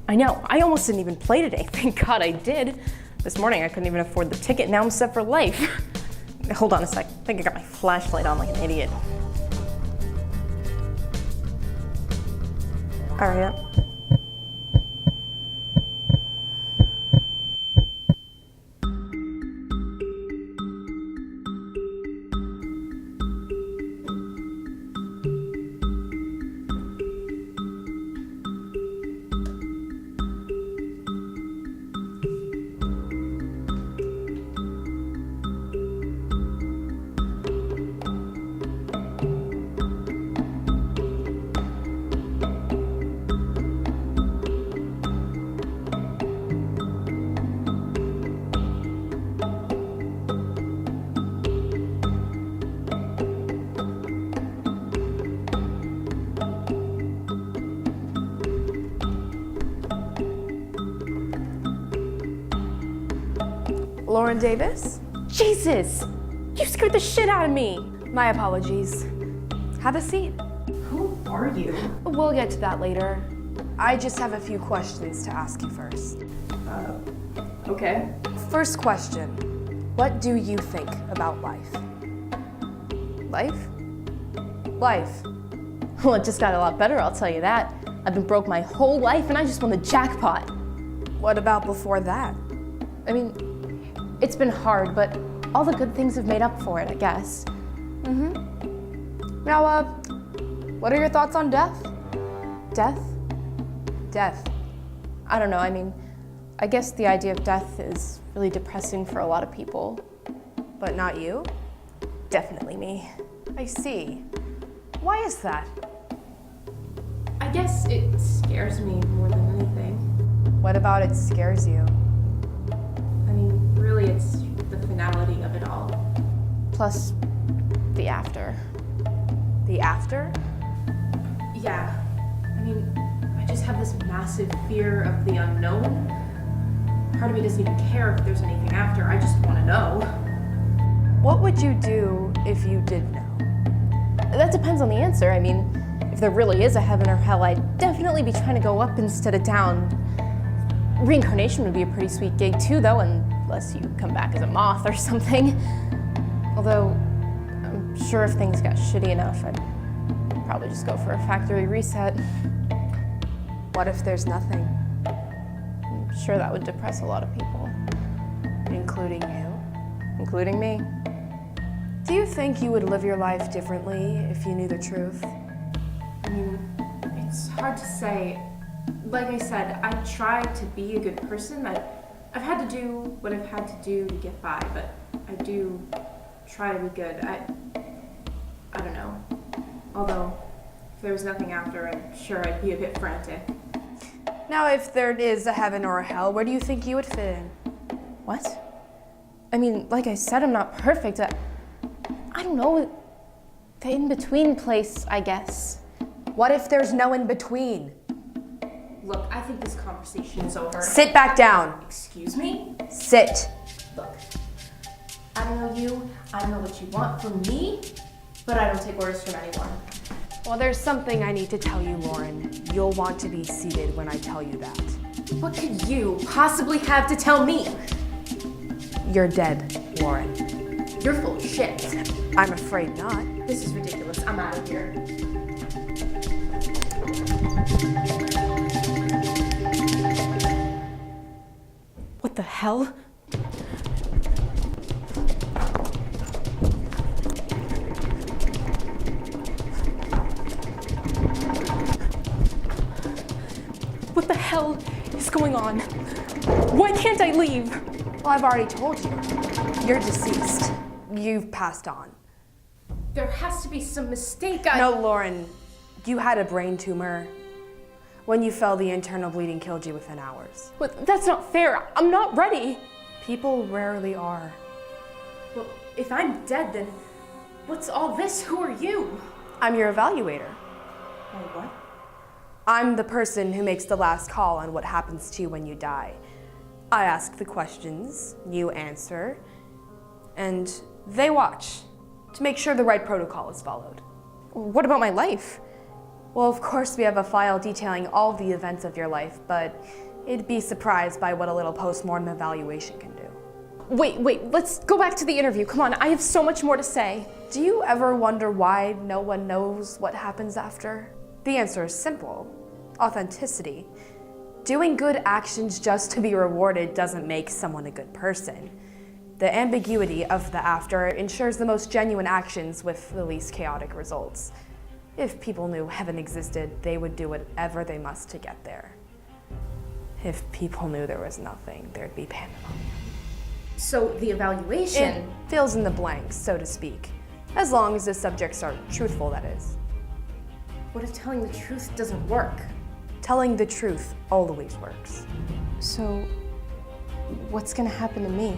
I know, I almost didn't even play today. Thank God I did. This morning I couldn't even afford the ticket, now I'm set for life. Hold on a sec, I think I got my flashlight on like an idiot. All right, yeah. Lauren Davis? Jesus, you scared the shit out of me. My apologies. Have a seat. Who are you? We'll get to that later. I just have a few questions to ask you first. Okay. First question, what do you think about life? Life? Life. Well, it just got a lot better, I'll tell you that. I've been broke my whole life and I just won the jackpot. What about before that? I mean, it's been hard, but all the good things have made up for it, I guess. Now, what are your thoughts on death? Death? Death. I don't know, I mean, I guess the idea of death is really depressing for a lot of people. But not you? Definitely me. I see. Why is that? I guess it scares me more than anything. What about it scares you? I mean, really, it's the finality of it all. Plus, the after. The after? Yeah. I mean, I just have this massive fear of the unknown. Part of me doesn't even care if there's anything after, I just want to know. What would you do if you did know? That depends on the answer. I mean, if there really is a heaven or hell, I'd definitely be trying to go up instead of down. Reincarnation would be a pretty sweet gig too, though, unless you come back as a moth or something. Although, I'm sure if things got shitty enough, I'd probably just go for a factory reset. What if there's nothing? I'm sure that would depress a lot of people. Including you? Including me. Do you think you would live your life differently if you knew the truth? I mean, it's hard to say. Like I said, I try to be a good person. I've had to do what I've had to do to get by, but I do try to be good. I don't know. Although, if there was nothing after, I'm sure I'd be a bit frantic. Now, if there is a heaven or a hell, where do you think you would fit in? What? I mean, like I said, I'm not perfect. I don't know, the in-between place, I guess. What if there's no in-between? Look, I think this conversation is over. Sit back down. Excuse me? Sit. Look, I don't know you, I don't know what you want from me, but I don't take orders from anyone. Well, there's something I need to tell you, Lauren. You'll want to be seated when I tell you that. What could you possibly have to tell me? You're dead, Lauren. You're full of shit. I'm afraid not. This is ridiculous. I'm out of here. What the hell? What the hell is going on? Why can't I leave? Well, I've already told you. You're deceased. You've passed on. There has to be some mistake. No, Lauren. You had a brain tumor. When you fell, the internal bleeding killed you within hours. But that's not fair. I'm not ready. People rarely are. Well, if I'm dead, then what's all this? Who are you? I'm your evaluator. Oh, what? I'm the person who makes the last call on what happens to you when you die. I ask the questions, you answer, and they watch to make sure the right protocol is followed. What about my life? Well, of course we have a file detailing all the events of your life, but it'd be surprised by what a little postmortem evaluation can do. Wait, let's go back to the interview. Come on, I have so much more to say. Do you ever wonder why no one knows what happens after? The answer is simple: authenticity. Doing good actions just to be rewarded doesn't make someone a good person. The ambiguity of the after ensures the most genuine actions with the least chaotic results. If people knew heaven existed, they would do whatever they must to get there. If people knew there was nothing, there'd be pandemonium. So the evaluation... It fills in the blanks, so to speak. As long as the subjects are truthful, that is. What if telling the truth doesn't work? Telling the truth always works. So, what's gonna happen to me?